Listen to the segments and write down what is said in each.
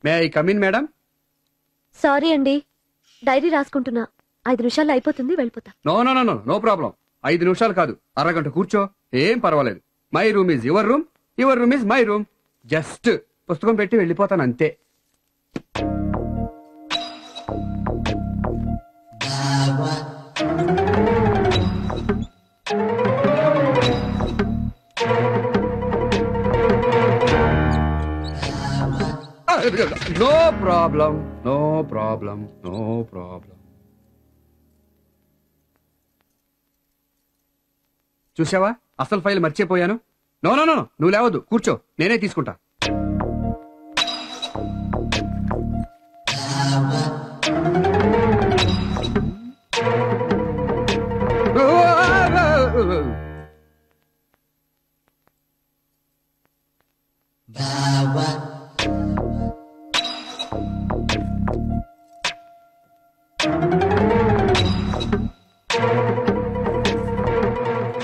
May I come in madam? Sorry అండి, diary రాసుకుంటున్నా. 5 నిమిషాల్లో అయిపోతుంది, వెళ్ళిపోతా. No no no no no problem. 5 నిమిషాలు కాదు, అరగంట కూర్చో, ఏం పర్వాలేదు. My room is your room, your room is my room. Just పుస్తకం పెట్టి వెళ్ళిపోతాను అంతే. No problem, no problem, no problem. చూసావా, అసలు ఫైల్ మర్చిపోయాను. నో నో నో, నువ్వు లేవద్దు, కూర్చో, నేనే తీసుకుంటా.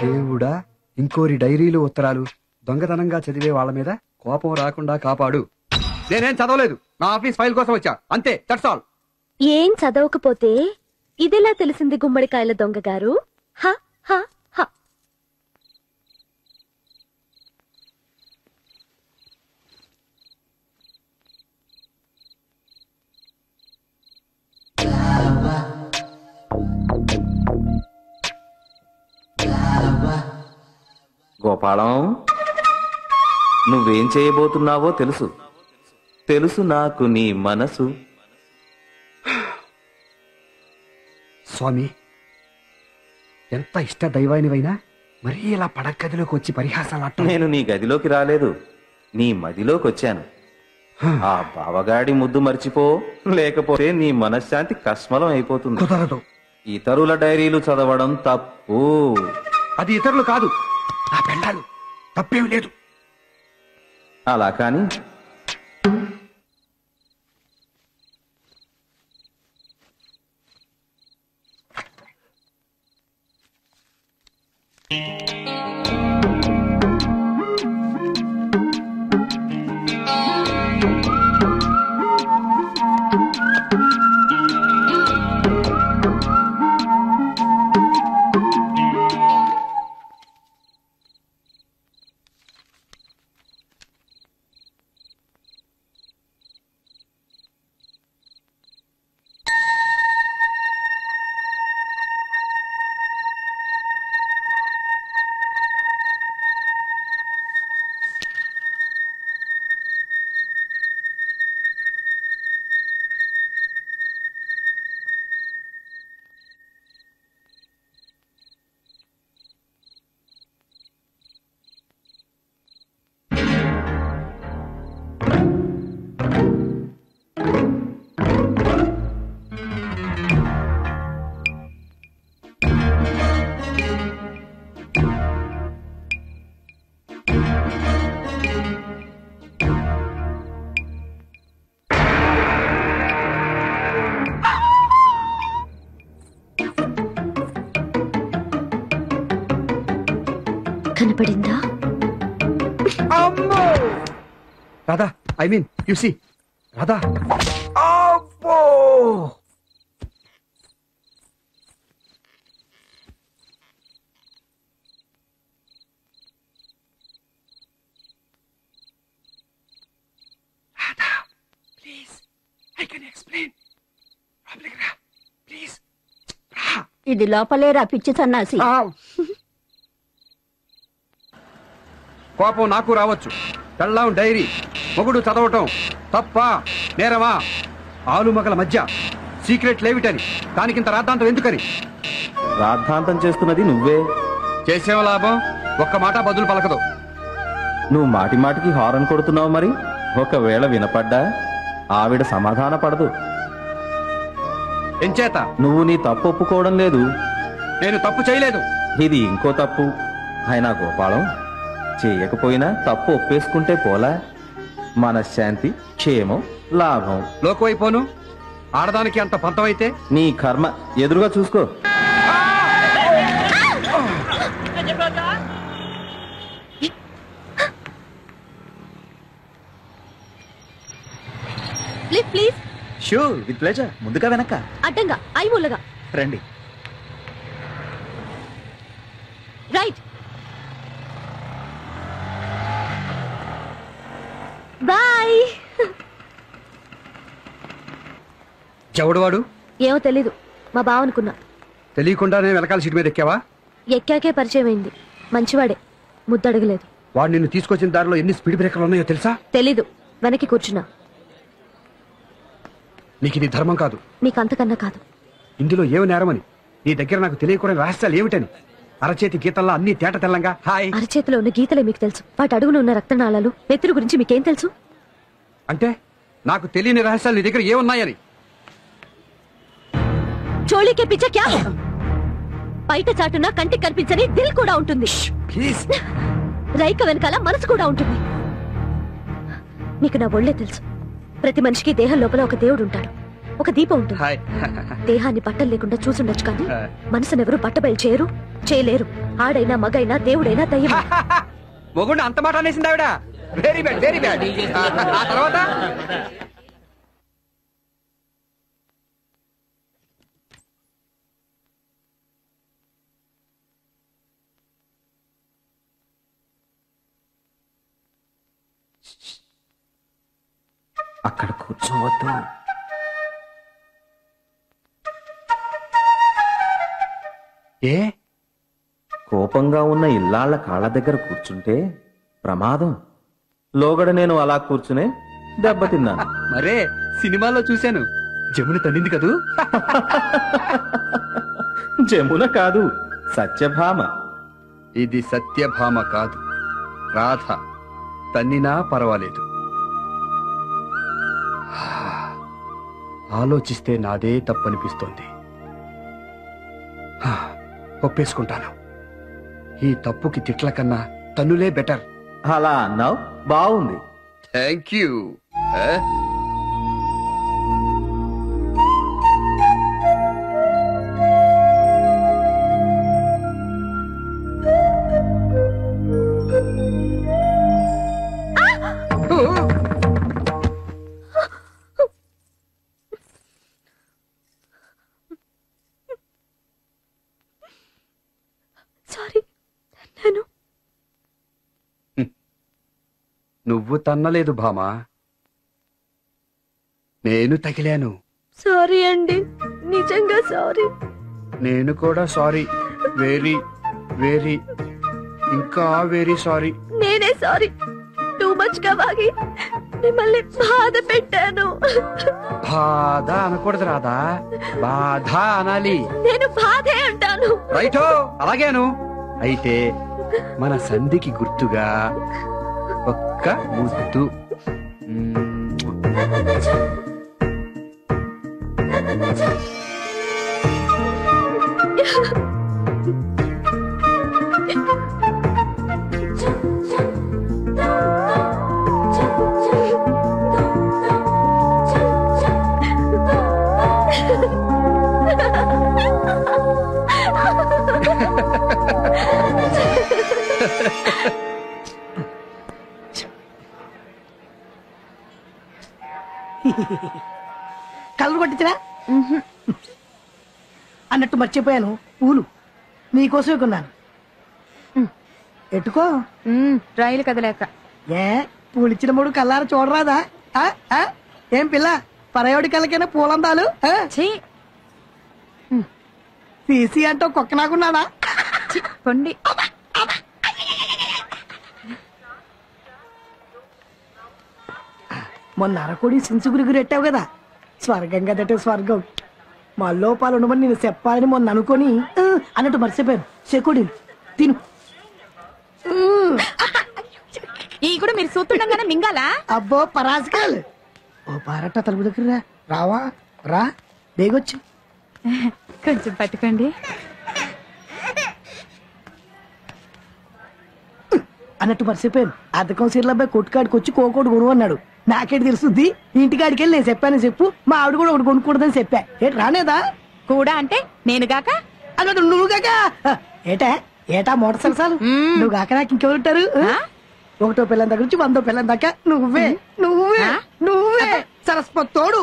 దేవుడా, ఇంకోరి డైరీలు ఉత్తరాలు దొంగతనంగా చదివే వాళ్ళ మీద కోపం రాకుండా కాపాడు. నేనేం చదవలేదు, నా ఆఫీస్ ఫైల్ కోసం వచ్చా, అంతే, దట్స్ ఆల్. ఏం చదవకపోతే ఇదెలా తెలిసింది గుమ్మడికాయల దొంగ గారు? హ హ హ. గోపాలం, నువ్వేం చేయబోతున్నావో తెలుసు తెలుసు నాకు నీ మనసు. స్వామి, ఎంత ఇష్ట దైవానివైనా మరీ ఇలా పడగదిలోకి వచ్చి పరిహాసాలు. నేను నీ గదిలోకి రాలేదు, నీ మదిలోకి వచ్చాను. ఆ బావగాడి ముద్దు మర్చిపో, లేకపోతే నీ మనశ్శాంతి కష్మలం అయిపోతుంది. కుదరదు. ఇతరుల డైరీలు చదవడం తప్పు. అది ఇతరులు కాదు, నా పెళ్ళాలు. తప్పేం లేదు. అలా కాని కనపడిందా? Radha, I mean you see, Radha. అబ్బో, Radha, please, I can explain. లోపలికి రా, ప్లీజ్. ఇది లోపలేరా పిచ్చి సన్నాసి? కోపం నాకు రావచ్చు. పెళ్ళాం డైరీ మొగుడు చదవటం తప్ప, నేరమా? ఆలుమగల మధ్య సీక్రెట్ లేవిటని, దానికింత రాద్ధాంతం ఎందుకని? రాద్ధాంతం చేస్తున్నది నువ్వే. చేసేవ లాభం? ఒక్క మాట బదులు పలకదు. నువ్వు మాటి మాటికి హారన్ కొడుతున్నావు. మరి ఒకవేళ వినపడ్డా ఆవిడ సమాధాన పడదు. ఎంచేత? నువ్వు నీ తప్పు ఒప్పుకోవడం లేదు. నేను తప్పు చేయలేదు. ఇది ఇంకో తప్పు. అయినా గోపాలం, చేయకపోయినా తప్పు ఒప్పేసుకుంటే పోలా? మనశ్శాంతి, క్షేమం, లాభం. లోకువైపోను. ఆడదానికి అంత పంతమైతే నీ కర్మ. ఎదురుగా చూసుకో. Sure with pleasure. ముందుగా వెనక అడ్డంగా ఐమూలగా. రండి. రైట్. బాయ్. చెవుడు వాడు ఏమో తెలీదు, మా బావ అనుకున్నా. తెలియకుండానే వెనకాల సీటు మీద ఎక్కావా? ఎక్కాకే పరిచయం అయింది. మంచివాడే, ముద్దడగలేదు. వాడు నిన్ను తీసుకొచ్చిన దారిలో ఎన్ని స్పీడ్ బ్రేకర్లు ఉన్నాయో తెలుసా? తెలీదు, వెనక్కి కూర్చున్నా. నీకు ఇది ధర్మం కాదు. నీకంతకన్నా కాదు. ఇందులో ఏమి నేరమని, నీ దగ్గర నాకు తెలియకూడని రహస్యాలు ఏమిటని, అరచేతి గీతల్లో అన్ని తేట తెల్లంగా. హాయ్. అరచేతిలో ఉన్న గీతలే మీకు తెలుసు, వాటి అడుగున ఉన్న రక్తనాళాలు నెత్తురు గురించి మీకేం తెలుసు? అంటే నాకు తెలియని రహస్యాలు నీ దగ్గర ఏమున్నాయని. చోళీకే పిచ్చ క్యా? బయట చాటున కంటికి కనిపించని దిల్ కూడా ఉంటుంది. ప్లీజ్. రైక వెనకాల మనసు కూడా ఉంటుంది. నీకు నా ఒళ్ళే తెలుసు. ప్రతి మనిషికి దేహం లోపల ఒక దేవుడు ఉంటాడు, ఒక దీపం ఉంటుంది. హాయ్. దేహాన్ని బట్టలు లేకుండా చూసుండొచ్చు, కానీ మనసునెవరూ బట్టబయలు చేయలేరు. ఆడైనా మగైనా దేవుడైనా దయ్యం. మొగుడు అంత మాట అనేసింది ఆవిడ. Very bad, very bad. ఆ తర్వాత అక్కడ కూర్చోవద్దు. ఏ కోపంగా ఉన్న ఇల్లాళ్ల కాళ్ళ దగ్గర కూర్చుంటే ప్రమాదం. లోగడ నేను అలా కూర్చునే దెబ్బతిన్నాను. మరే సినిమాలో చూశాను, జమున తన్నింది కదూ. జమున కాదు, సత్యభామ. ఇది సత్యభామ కాదు, రాధ. తన్నినా పర్వాలేదు. ఆలోచిస్తే నాదే తప్పనిపిస్తోంది. ఒప్పేసుకుంటాను. ఈ తప్పుకి తిట్ల కన్నా తన్నులే బెటర్. అలా అన్నావు, బాగుంది. Thank you. సారీ. నేను నువ్వు తన్నలేదు భామా, నేను తగిలాను. సారీ అండి, నిజంగా సారీ. నేను కూడా సారీ. వెరీ వెరీ ఇంకా వెరీ సారీ. నేనే సారీ. టూ మచ్ గా వాగి మిమ్మల్ని బాధ పెట్టాను. బాధ అనకూడదు రాదా, బాధ అనాలి. నేను బాధే అంటాను. రైటో, అలాగేను. అయితే మన సంధికి గుర్తుగా ఒక్క ముద్దు. కలర్ కొట్టించరా అన్నట్టు మర్చిపోయాను. పూలు నీకోసమే కొన్నాను. ఎట్టుకో. రైలు కదలేక ఏ పూలు ఇచ్చిన మూడు కల్లారా చూడరాదా? ఏం పిల్ల, పరయోడి కళ్ళకైనా పూలందాలు తీసి అంటూ కుక్క నాకున్నాడా? పొండి. మొన్న అరకోడి సించుగురికి రెట్టావు కదా, స్వర్గం కదటే స్వర్గం. మా లోపాలు ఉండమని నేను చెప్పాలని మొన్న అనుకొని అన్నట్టు మర్చిపోయాను. చెకుడి తిను. ఈ కూడా మీరు చూస్తుండగానే మింగాలా? అబ్బో పరాజకాలు. ఓ పారట తలుపు దగ్గర రావా? రా బేగొచ్చు. కొంచెం పట్టుకోండి. అన్నట్టు మర్చిపోయాను. అద్దకం సీర్లబ్బాయి కొట్టుకాడికి వచ్చి కోకోడు కొను అన్నాడు. నాకేంటి తెలుస్తుంది? ఇంటికాడికి వెళ్ళి నేను చెప్పానని చెప్పు. మా ఆవిడ కూడా ఒకటి కొనుక్కూడదని చెప్పా. ఏంటి రానేదా? కూడా అంటే నేను గాక అన్నట్టు నువ్వు కాక ఏటా మోటార్ సరసాలు నువ్వు కాక నాకు ఇంకెవరుంటారు? ఒకటో పిల్లని దగ్గర నుంచి 100 పిల్లని దాకా నువ్వే సరస్వతి తోడు